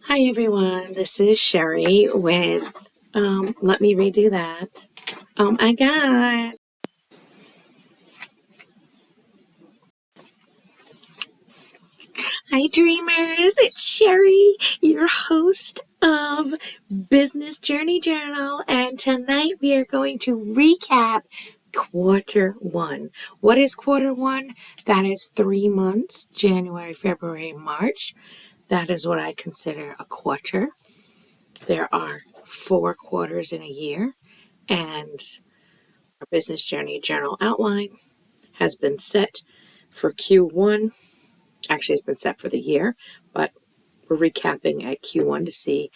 Hi everyone, this is Sherry with, let me redo that. Oh my God. Hi dreamers, it's Sherry, your host of Business Journey Journal, and tonight we are going to recap quarter one. What is quarter one? That is 3 months, January, February, March. That is what I consider a quarter. There are 4 quarters in a year, and our Business Journey Journal outline has been set for Q1. Actually, it's been set for the year, but we're recapping at Q1 to see,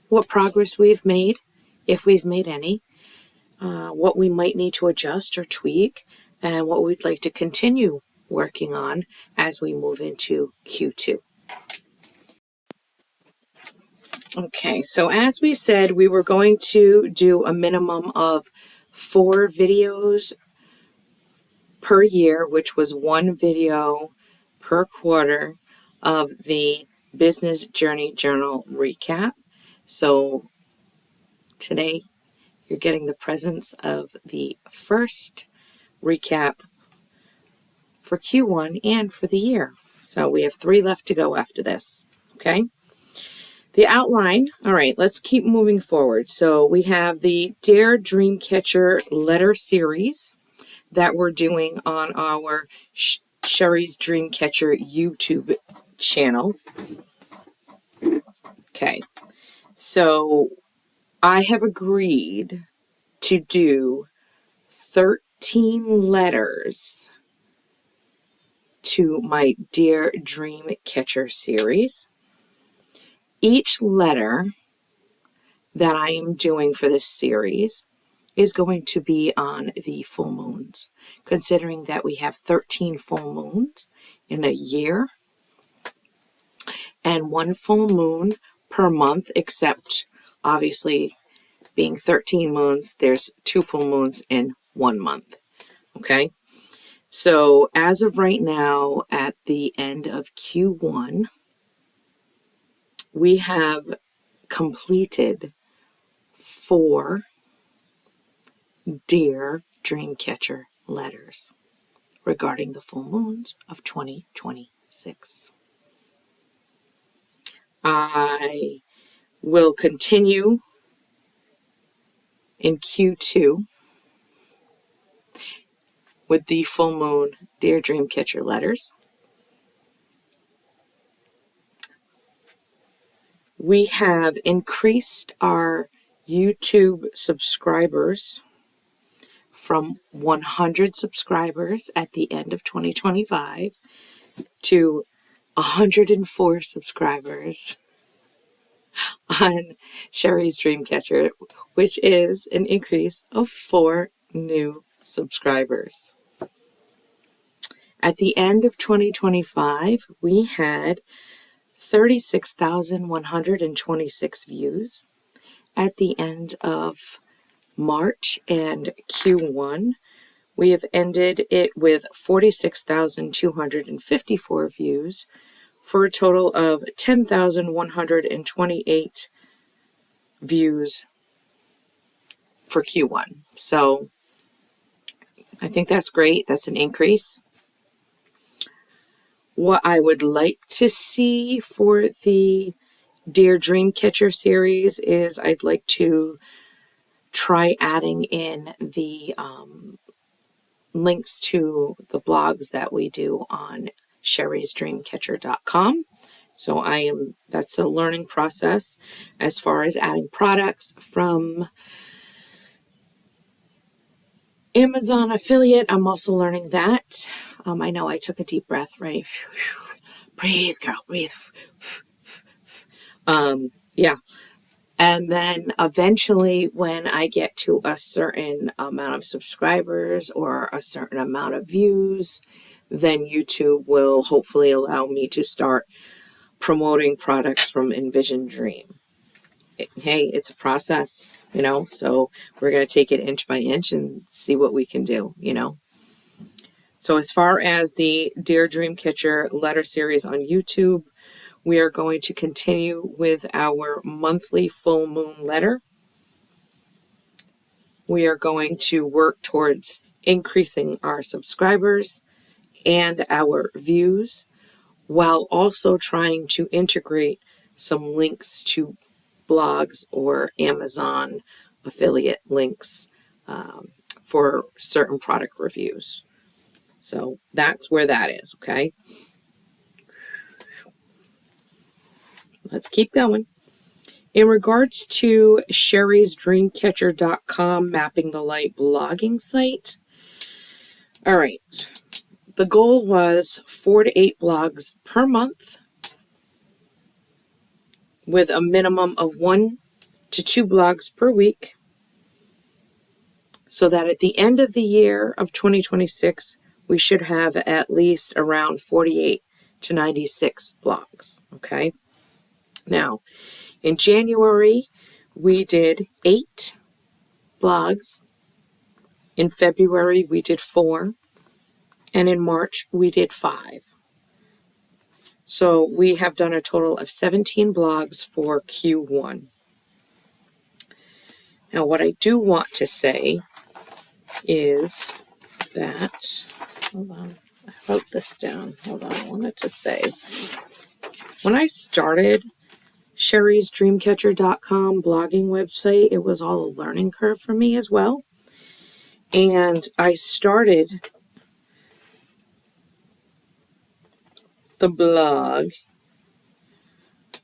what progress we've made, if we've made any, what we might need to adjust or tweak, and what we'd like to continue working on as we move into Q2. Okay, so as we said, we were going to do a minimum of 4 videos per year, which was 1 video per quarter of the Business Journey Journal recap. So today you're getting the presence of the first recap for Q1 and for the year. So we have 3 left to go after this. Okay. The outline. All right, let's keep moving forward. So we have the Dear Dreamcatcher letter series that we're doing on our Sherry's Dreamcatcher YouTube channel. Okay, so I have agreed to do 13 letters to my Dear Dreamcatcher series. Each letter that I am doing for this series is going to be on the full moons, considering that we have 13 full moons in a year and 1 full moon per month, except obviously being 13 moons, there's 2 full moons in 1 month. Okay, so as of right now, at the end of Q1, we have completed 4 Dear Dreamcatcher letters regarding the full moons of 2026. I will continue in Q2 with the full moon Dear Dreamcatcher letters. We have increased our YouTube subscribers from 100 subscribers at the end of 2025 to 104 subscribers on Sherry's Dreamcatcher, which is an increase of 4 new subscribers. At the end of 2025, we had 36,126 views. At the end of March and Q1, we have ended it with 46,254 views for a total of 10,128 views for Q1. So I think that's great. That's an increase. What I would like to see for the Dear Dreamcatcher series is I'd like to try adding in the links to the blogs that we do on sherrysdreamcatcher.com. So that's a learning process as far as adding products from Amazon affiliate. I'm also learning that. I know I took a deep breath, right? Breathe, girl, breathe. Yeah. And then eventually when I get to a certain amount of subscribers or a certain amount of views, then YouTube will hopefully allow me to start promoting products from Envision Dream. Hey, it's a process, so we're going to take it inch by inch and see what we can do, So as far as the Dear Dreamcatcher letter series on YouTube, We are going to continue with our monthly full moon letter. We are going to work towards increasing our subscribers and our views, while also trying to integrate some links to blogs or Amazon affiliate links for certain product reviews. So that's where that is, okay? Let's keep going. In regards to sherrysdreamcatcher.com Mapping the Light blogging site, all right, the goal was 4 to 8 blogs per month with a minimum of 1 to 2 blogs per week, so that at the end of the year of 2026, we should have at least around 48 to 96 blogs, okay? Now, in January, we did 8 blogs. In February, we did 4. And in March, we did 5. So we have done a total of 17 blogs for Q1. Now, what I do want to say is that, hold on, I wrote this down. Hold on, I wanted to say, when I started sherrysdreamcatcher.com blogging website, it was all a learning curve for me as well. And I started the blog. It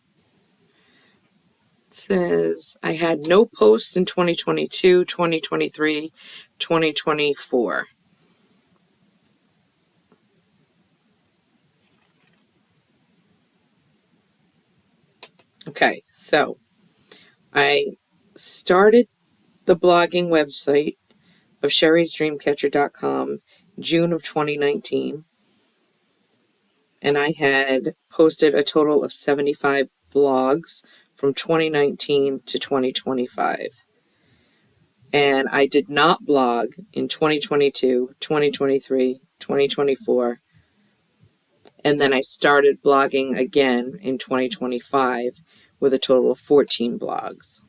says I had no posts in 2022, 2023, 2024. Okay, so I started the blogging website of sherrysdreamcatcher.com June of 2019, and I had posted a total of 75 blogs from 2019 to 2025. And I did not blog in 2022, 2023, 2024, and then I started blogging again in 2025 with a total of 14 blogs.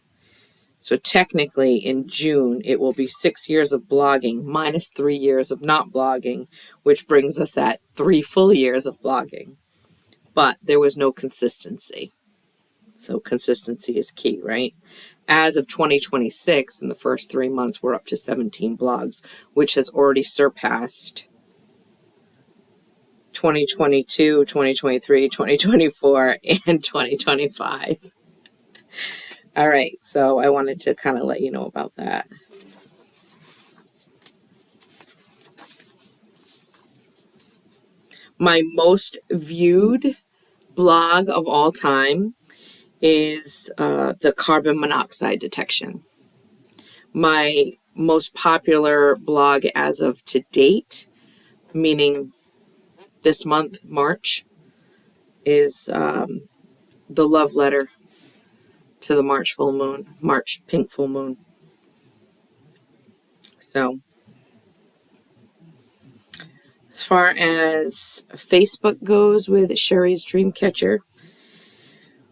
So technically in June, it will be 6 years of blogging minus 3 years of not blogging, which brings us at 3 full years of blogging. But there was no consistency. So consistency is key, right? As of 2026, in the first 3 months, we're up to 17 blogs, which has already surpassed 2022, 2023, 2024, and 2025. All right, so I wanted to kind of let you know about that. My most viewed blog of all time is the carbon monoxide detection. My most popular blog as of to date, meaning this month, March, is the love letter to the March full moon, March pink full moon. So, as far as Facebook goes with Sherry's Dreamcatcher,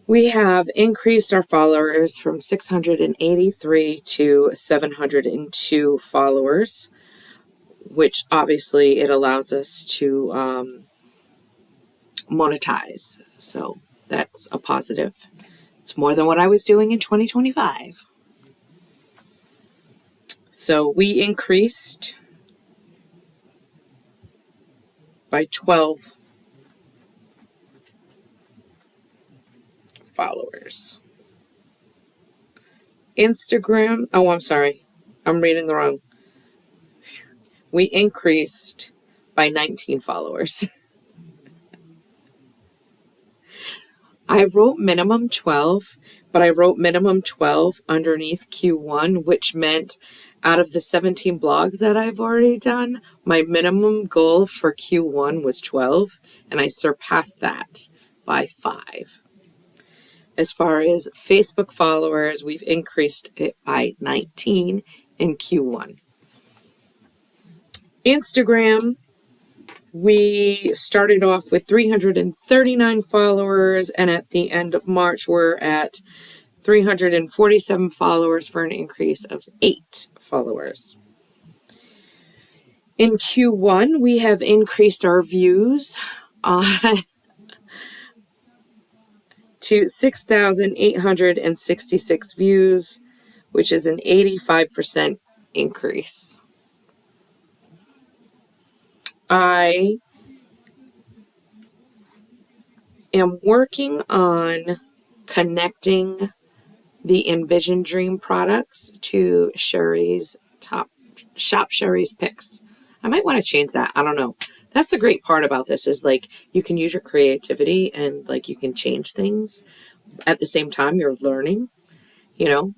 we have increased our followers from 683 to 702 followers, which obviously it allows us to monetize. So that's a positive. It's more than what I was doing in 2025. So we increased by 12 followers. Instagram, oh, I'm sorry. I'm reading the wrong. We increased by 19 followers. I wrote minimum 12, but I wrote minimum 12 underneath Q1, which meant out of the 17 blogs that I've already done, my minimum goal for Q1 was 12, and I surpassed that by 5. As far as Facebook followers, we've increased it by 19 in Q1. Instagram, We started off with 339 followers, and at the end of March, we're at 347 followers for an increase of 8 followers. In Q1, we have increased our views to 6,866 views, which is an 85% increase. I am working on connecting the Envision Dream products to Sherry's Shop Sherry's picks. I might want to change that. I don't know. That's the great part about this is like you can use your creativity and like you can change things at the same time you're learning, you know.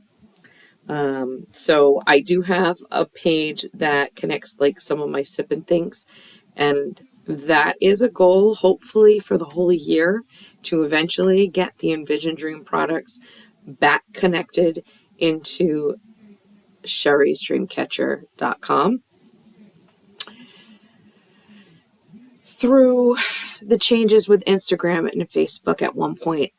So I do have a page that connects like some of my sip and things, and that is a goal hopefully for the whole year to eventually get the Envision Dream products back connected into sherrysdreamcatcher.com. Through the changes with Instagram and Facebook at one point,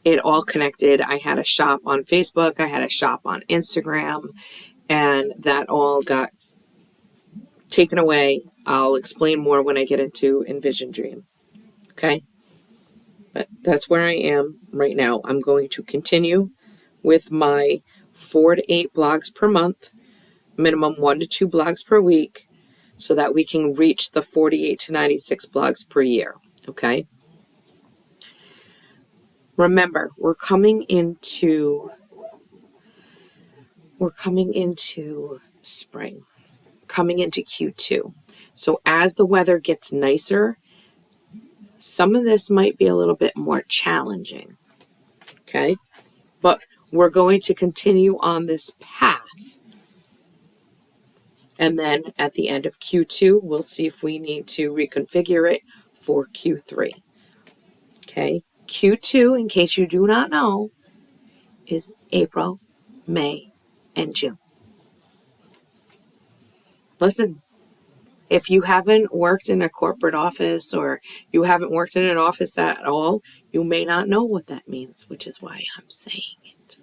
it all connected. I had a shop on Facebook, I had a shop on Instagram, and that all got taken away. I'll explain more when I get into Envision Dream. Okay? But that's where I am right now. I'm going to continue with my 4 to 8 blogs per month, minimum 1 to 2 blogs per week, so that we can reach the 48 to 96 blogs per year. Okay? Remember, we're coming into spring, coming into Q2. So as the weather gets nicer, some of this might be a little bit more challenging. Okay? But we're going to continue on this path. And then at the end of Q2, we'll see if we need to reconfigure it for Q3. Okay? Q2, in case you do not know, is April, May, and June. Listen, if you haven't worked in a corporate office or you haven't worked in an office at all, you may not know what that means, which is why I'm saying it.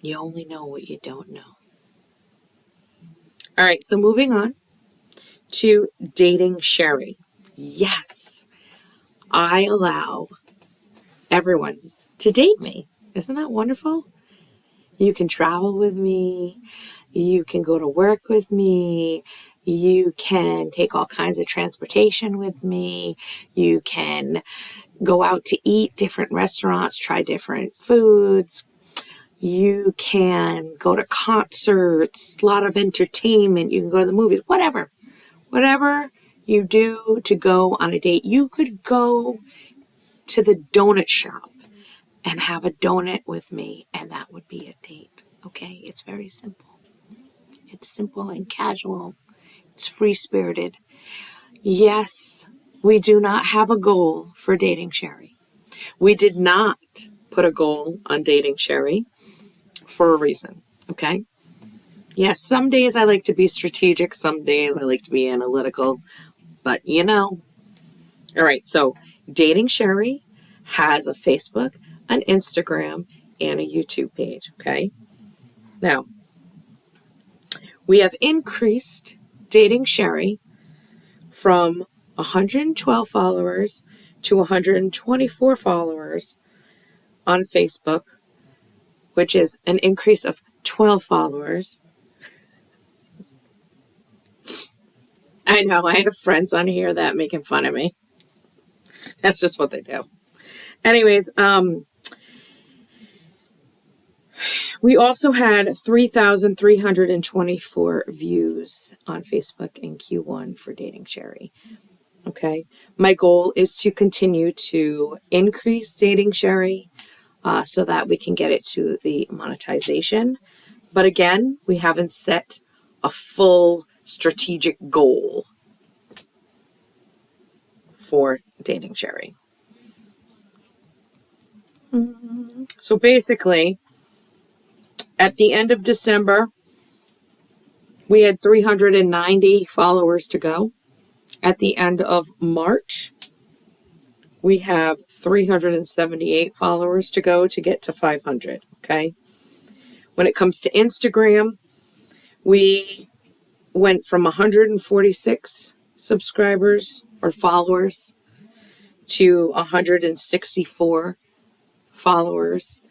You only know what you don't know. All right, so moving on to dating Sherry. Yes, I allow everyone to date me. Isn't that wonderful? You can travel with me. You can go to work with me. You can take all kinds of transportation with me. You can go out to eat different restaurants, try different foods. You can go to concerts, a lot of entertainment. You can go to the movies, whatever. Whatever you do to go on a date. You could go to the donut shop and have a donut with me, and that would be a date. Okay? It's very simple. It's simple and casual. It's free-spirited. Yes, we do not have a goal for dating Sherry. We did not put a goal on dating Sherry for a reason. Okay? Yes, some days I like to be strategic. Some days I like to be analytical. But you know. All right, so dating Sherry has a Facebook, an Instagram, and a YouTube page. Okay? Now, we have increased dating Sherry from 112 followers to 124 followers on Facebook, which is an increase of 12 followers. I know, I have friends on here that making fun of me. That's just what they do. Anyways, we also had 3,324 views on Facebook in Q1 for dating Sherry. Okay. My goal is to continue to increase dating Sherry so that we can get it to the monetization. But again, we haven't set a full strategic goal for dating Sherry. So basically, at the end of December, We had 390 followers to go. At the end of March, we have 378 followers to go to get to 500, okay? When it comes to Instagram, we went from 146 subscribers or followers to 164 followers,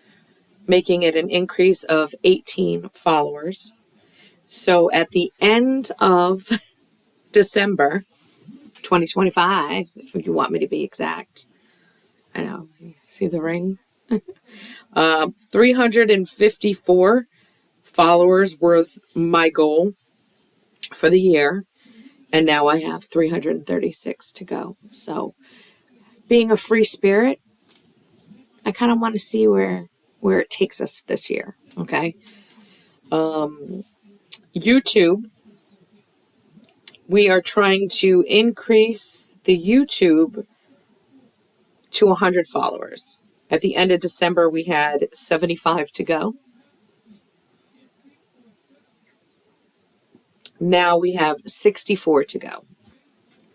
making it an increase of 18 followers. So at the end of December 2025, if you want me to be exact, I know, see the ring? 354 followers was my goal for the year, and now I have 336 to go. So being a free spirit, I kind of want to see where it takes us this year, okay? YouTube, we are trying to increase the YouTube to 100 followers. At the end of December, we had 75 to go. Now we have 64 to go,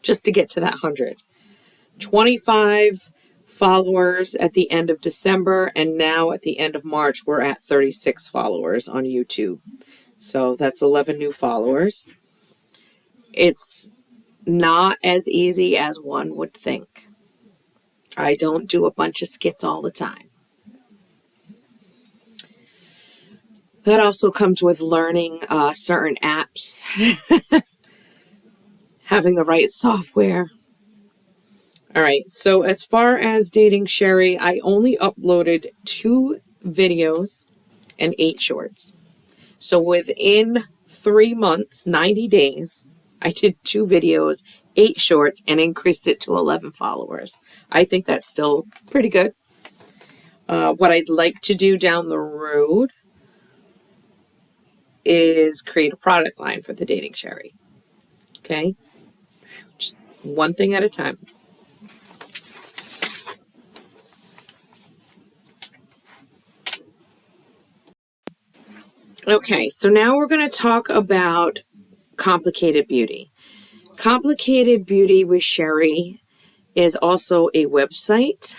just to get to that 100. 25 followers at the end of December, and now at the end of March, we're at 36 followers on YouTube. So that's 11 new followers. It's not as easy as one would think. I don't do a bunch of skits all the time. That also comes with learning certain apps, having the right software. All right, so as far as dating Sherry, I only uploaded 2 videos and 8 shorts. So within 3 months, 90 days, I did 2 videos, 8 shorts, and increased it to 11 followers. I think that's still pretty good. What I'd like to do down the road is create a product line for the Dating Sherry. Okay? Just one thing at a time. Okay, so now we're going to talk about Complicated Beauty. Complicated Beauty with Sherry is also a website,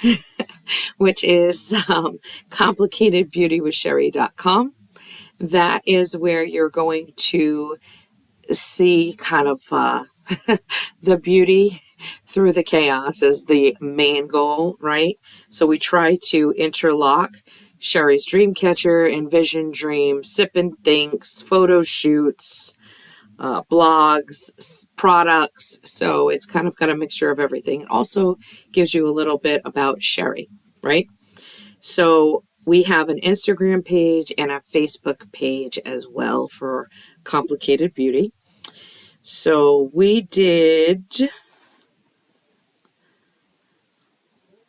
which is complicatedbeautywithsherry.com. That is where you're going to see kind of the beauty through the chaos is the main goal, right? So we try to interlock Sherry's Dreamcatcher, Envision Dreams, Sip and Thinks, photo shoots, blogs, products. So it's kind of got a mixture of everything. It also gives you a little bit about Sherry, right? So we have an Instagram page and a Facebook page as well for Complicated Beauty. So we did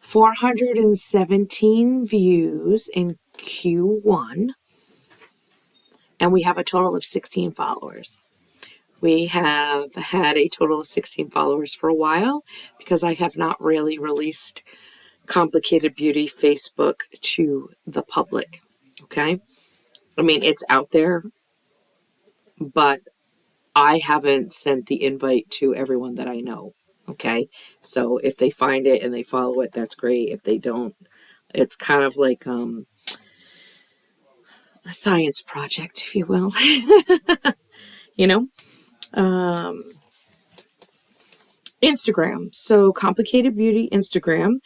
417 views in Q1, and we have a total of 16 followers. We have had a total of 16 followers for a while because I have not really released Complicated Beauty Facebook to the public, okay? I mean, it's out there, but I haven't sent the invite to everyone that I know, okay? So if they find it and they follow it, that's great. If they don't, it's kind of like a science project, if you will. You know? Instagram. So Complicated Beauty Instagram.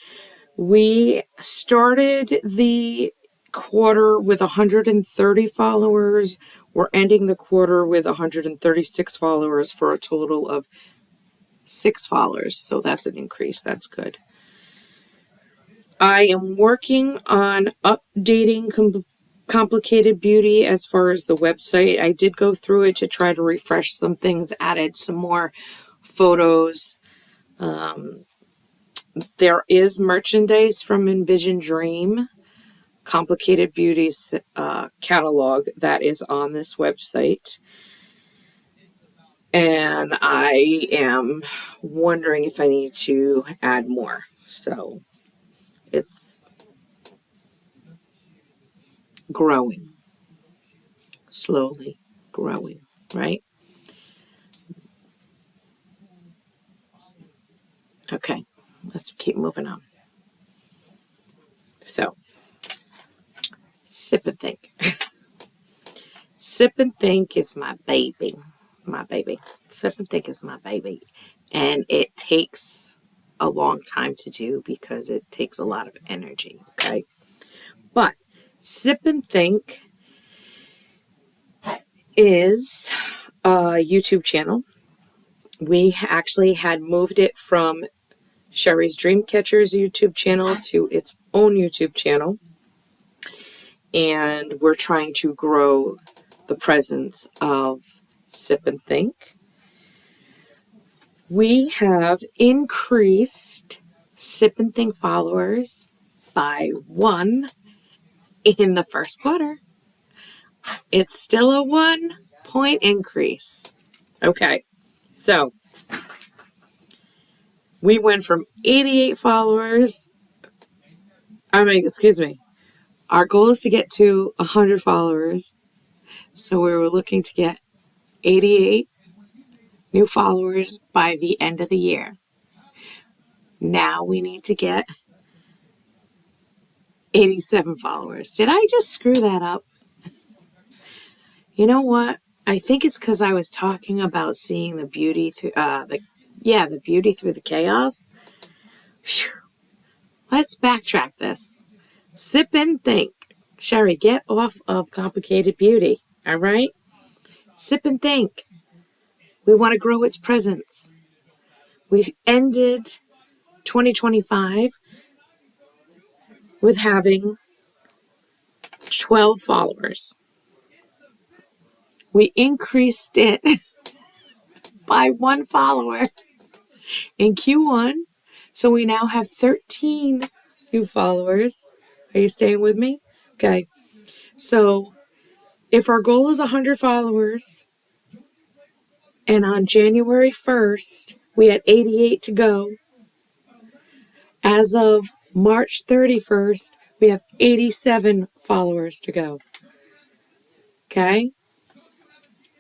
We started the quarter with 130 followers. We're ending the quarter with 136 followers for a total of 6 followers. So that's an increase. That's good. I am working on updating Complicated Beauty as far as the website. I did go through it to try to refresh some things, added some more photos. There is merchandise from Envision Dream, Complicated Beauty's catalog that is on this website. And I am wondering if I need to add more. So it's growing, slowly growing, right? Okay, let's keep moving on. So, Sip and Think. Sip and Think is my baby. My baby. Sip and Think is my baby. And it takes a long time to do because it takes a lot of energy, okay? But Sip and Think is a YouTube channel. We actually had moved it from Sherry's Dreamcatcher's YouTube channel to its own YouTube channel. And we're trying to grow the presence of Sip and Think. We have increased Sip and Think followers by 1 in the first quarter. It's still a 1-point increase. Okay, so we went from 88 followers. Excuse me. Our goal is to get to 100 followers. So we were looking to get 88 new followers by the end of the year. Now we need to get 87 followers. Did I just screw that up? You know what? I think it's because I was talking about seeing the beauty through the beauty through the chaos. Whew. Let's backtrack this. Sip and Think. Sherry, get off of complicated beauty. All right? Sip and Think. We want to grow its presence. We ended 2025 with having 12 followers. We increased it by 1 follower in Q1. So we now have 13 new followers. Are you staying with me? Okay. So if our goal is 100 followers, and on January 1st, we had 88 to go, as of March 31st, we have 87 followers to go. Okay?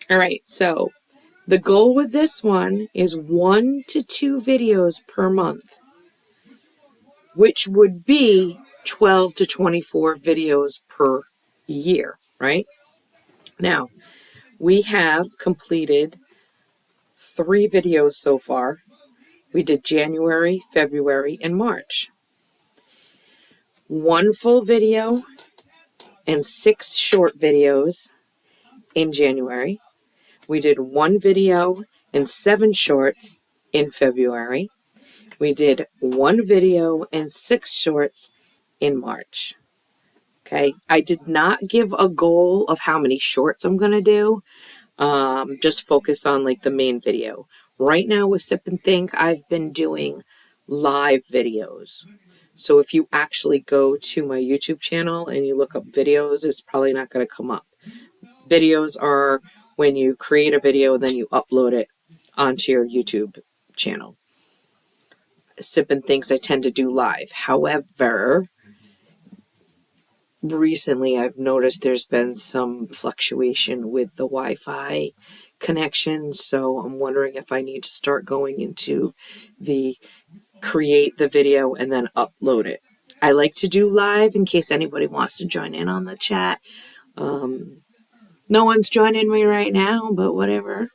All right, so the goal with this one is 1 to 2 videos per month, which would be 12 to 24 videos per year, right? Now, we have completed 3 videos so far. We did January, February, and March. 1 full video and 6 short videos in January. We did 1 video and 7 shorts in February. We did 1 video and 6 shorts in March. Okay, I did not give a goal of how many shorts I'm going to do. Just focus on like the main video. Right now with Sip and Think, I've been doing live videos. So if you actually go to my YouTube channel and you look up videos, it's probably not going to come up. Videos are when you create a video and then you upload it onto your YouTube channel. Sip and Thinks I tend to do live. However, recently I've noticed there's been some fluctuation with the Wi-Fi connection, so I'm wondering if I need to start going into the create the video and then upload it. I like to do live in case anybody wants to join in on the chat. No one's joining me right now, but whatever.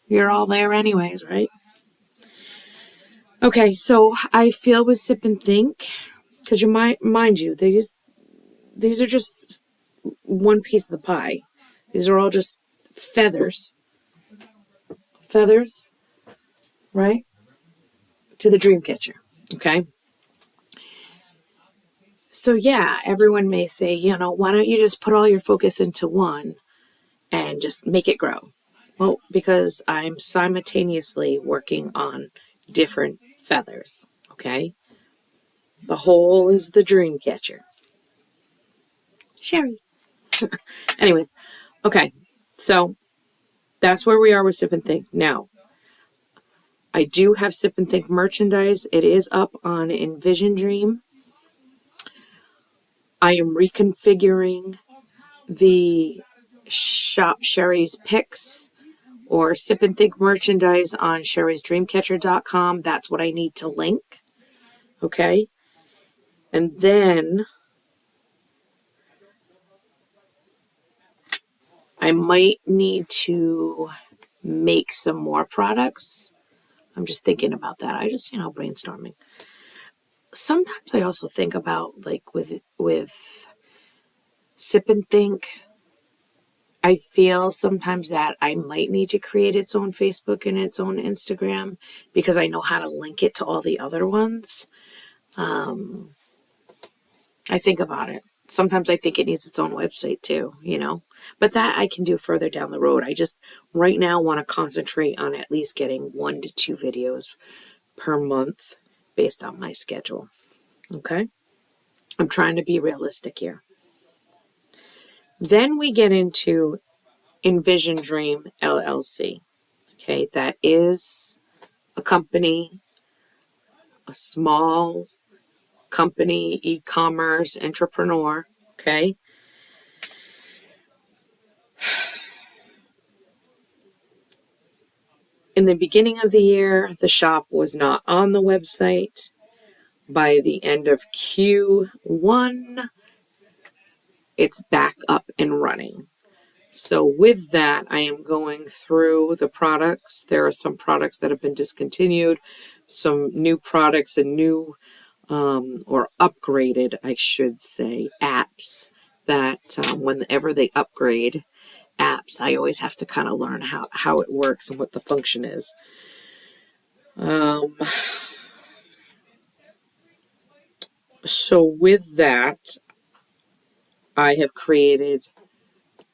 You're all there anyways, right? Okay, so I feel with Sip and Think, because mind you, these are just one piece of the pie. These are all just feathers. Feathers, right? To the dream catcher, okay? So yeah, everyone may say, why don't you just put all your focus into one and just make it grow? Well, because I'm simultaneously working on different feathers, okay? The whole is the dream catcher. Sherry. Anyways, okay, so that's where we are with Sip and Think. Now, I do have Sip and Think merchandise. It is up on Envision Dream. I am reconfiguring the Shop Sherry's Picks or Sip and Think merchandise on sherrysdreamcatcher.com. That's what I need to link. Okay. And then I might need to make some more products. I'm just thinking about that. I just, brainstorming. Sometimes I also think about, like, with Sip and Think, I feel sometimes that I might need to create its own Facebook and its own Instagram because I know how to link it to all the other ones. I think about it. Sometimes I think it needs its own website too, but that I can do further down the road. I just right now want to concentrate on at least getting 1 to 2 videos per month based on my schedule. Okay. I'm trying to be realistic here. Then we get into Envision Dream LLC. Okay. That is a company, a small company, e-commerce entrepreneur. Okay. In the beginning of the year, the shop was not on the website. By the end of Q1, it's back up and running. So with that, I am going through the products. There are some products that have been discontinued, some new products and new or upgraded, I should say, apps that whenever they upgrade apps, I always have to kind of learn how it works and what the function is. So with that, I have created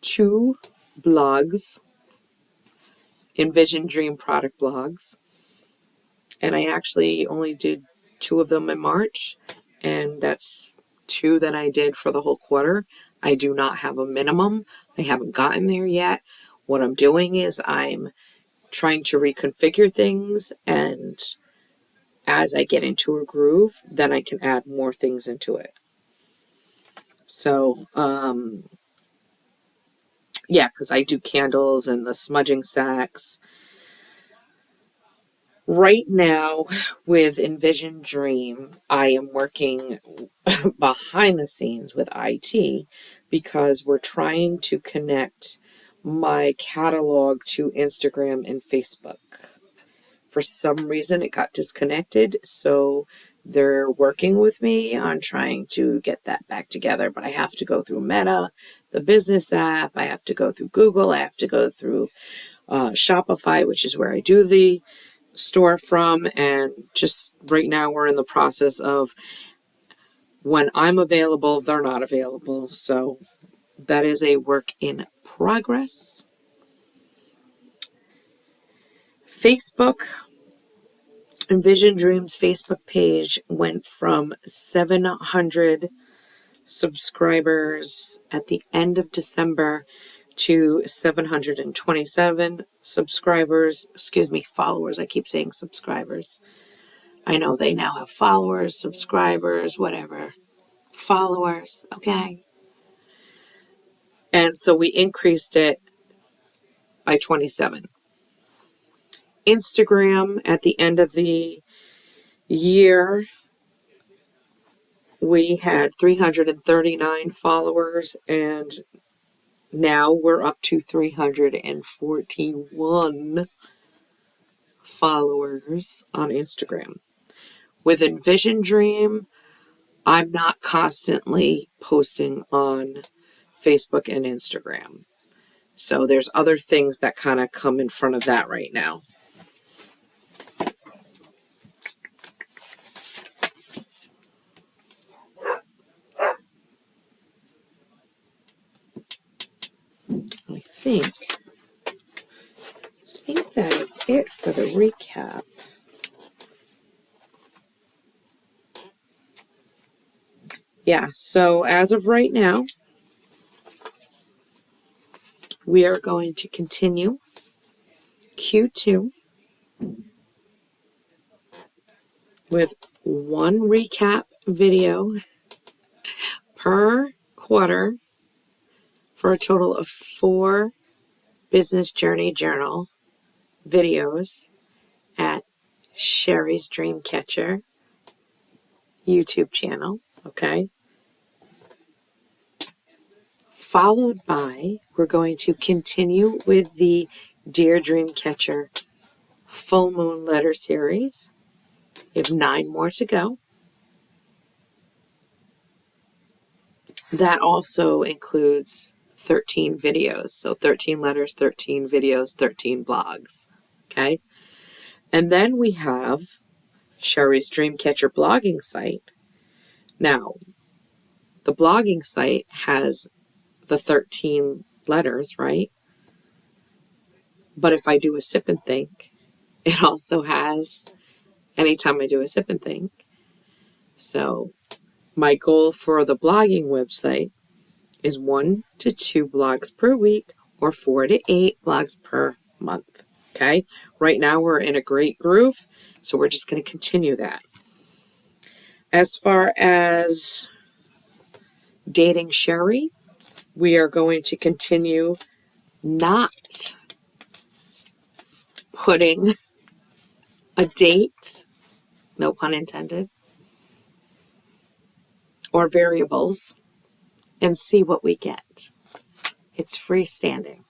2 blogs, Envision Dream product blogs, and I actually only did 2 of them in March, and that's 2 that I did for the whole quarter. I do not have a minimum. I haven't gotten there yet. What I'm doing is I'm trying to reconfigure things, and as I get into a groove, then I can add more things into it. So, yeah, because I do candles and the smudging sacks. Right now, with Envision Dream, I am working behind the scenes with IT because we're trying to connect my catalog to Instagram and Facebook. For some reason, it got disconnected, so they're working with me on trying to get that back together. But I have to go through Meta, the business app. I have to go through Google. I have to go through Shopify, which is where I do the store from. And just right now, we're in the process of when I'm available, they're not available. So that is a work in progress. Facebook. Envision Dreams Facebook page went from 700 subscribers at the end of December to 727 followers. I keep saying subscribers. I know they now have followers, subscribers, whatever. Followers, okay? And so we increased it by 27. Instagram at the end of the year, we had 339 followers, and now we're up to 341 followers on Instagram. With Envision Dream, I'm not constantly posting on Facebook and Instagram. So there's other things that kind of come in front of that right now. I think that is it for the recap. Yeah, so as of right now, we are going to continue Q2 with 1 recap video per quarter for a total of 4 business journey journal videos at Sherry's Dreamcatcher YouTube channel, okay? Followed by, we're going to continue with the Dear Dreamcatcher Full Moon Letter Series. We have 9 more to go. That also includes 13 videos. So 13 letters, 13 videos, 13 blogs. Okay? And then we have Sherry's Dreamcatcher blogging site. Now, the blogging site has the 13 letters, right? But if I do a sip and think, it also has anytime I do a sip and think. So my goal for the blogging website is 1 to 2 blogs per week or 4 to 8 blogs per month. Okay? Right now we're in a great groove, so we're just going to continue that. As far as dating Sherry, we are going to continue not putting a date, no pun intended, or variables, and see what we get. It's freestanding.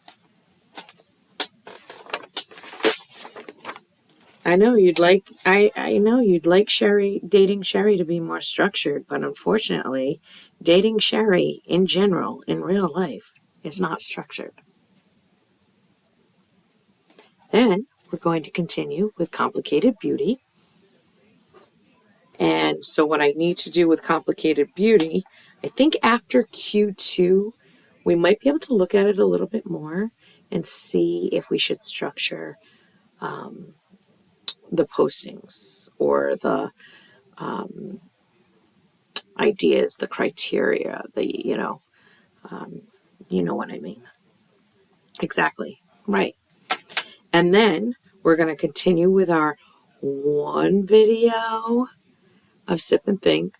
I know you'd like dating Sherry to be more structured, but unfortunately, dating Sherry in general in real life is not structured. Then we're going to continue with Complicated Beauty. And so what I need to do with Complicated Beauty, I think after Q2, we might be able to look at it a little bit more and see if we should structure the postings or the ideas, the criteria, you know what I mean. Exactly. Right. And then we're going to continue with our one video of Sip and Think.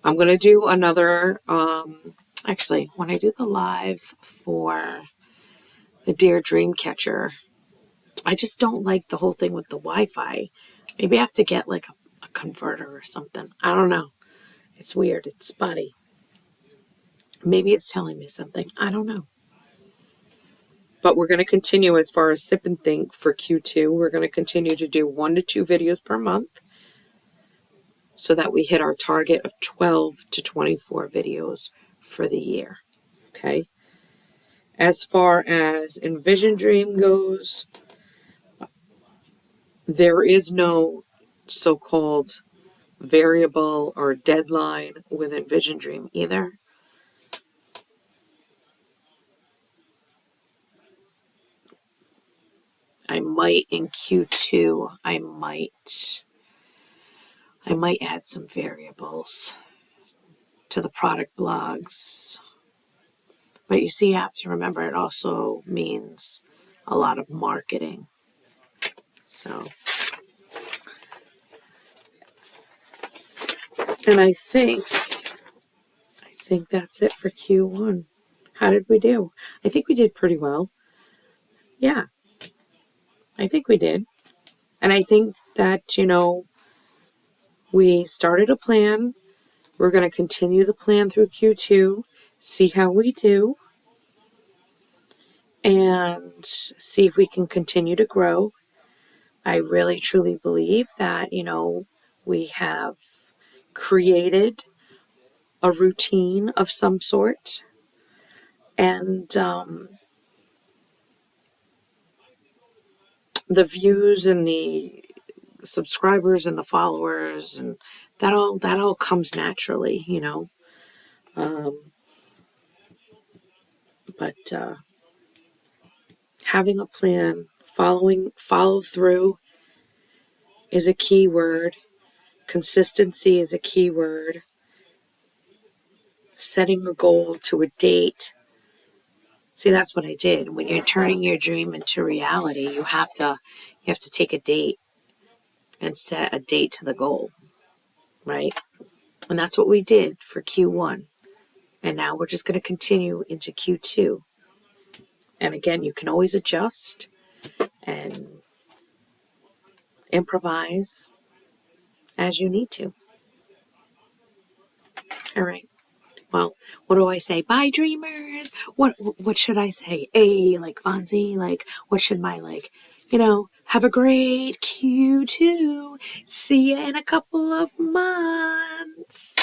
I'm going to do another, actually, when I do the live for the Dear Dreamcatcher, I just don't like the whole thing with the Wi-Fi. Maybe I have to get like a converter or something. I don't know. It's weird. It's spotty. Maybe it's telling me something. I don't know. But we're going to continue as far as Sip and Think for Q2. We're going to continue to do 1 to 2 videos per month so that we hit our target of 12 to 24 videos for the year. Okay? As far as Envision Dream goes, there is no so-called variable or deadline with Envision Dream either. I might in Q2, I might add some variables to the product blogs. But you see, you have to remember it also means a lot of marketing. So, and I think that's it for Q1. How did we do? I think we did pretty well. Yeah, I think we did. And I think that, we started a plan. We're going to continue the plan through Q2, see how we do, and see if we can continue to grow. I really, truly believe that, we have created a routine of some sort. And the views and the subscribers and the followers and that all comes naturally, but having a plan, follow through is a key word. Consistency is a key word. Setting a goal to a date. See, that's what I did. When you're turning your dream into reality, you have to take a date and set a date to the goal, right? And that's what we did for Q1. And now we're just going to continue into Q2. And again, you can always adjust and improvise as you need to. All right. Well, what do I say? Bye, dreamers. What should I say? Like Fonzie. Like what should my have a great Q2. See you in a couple of months.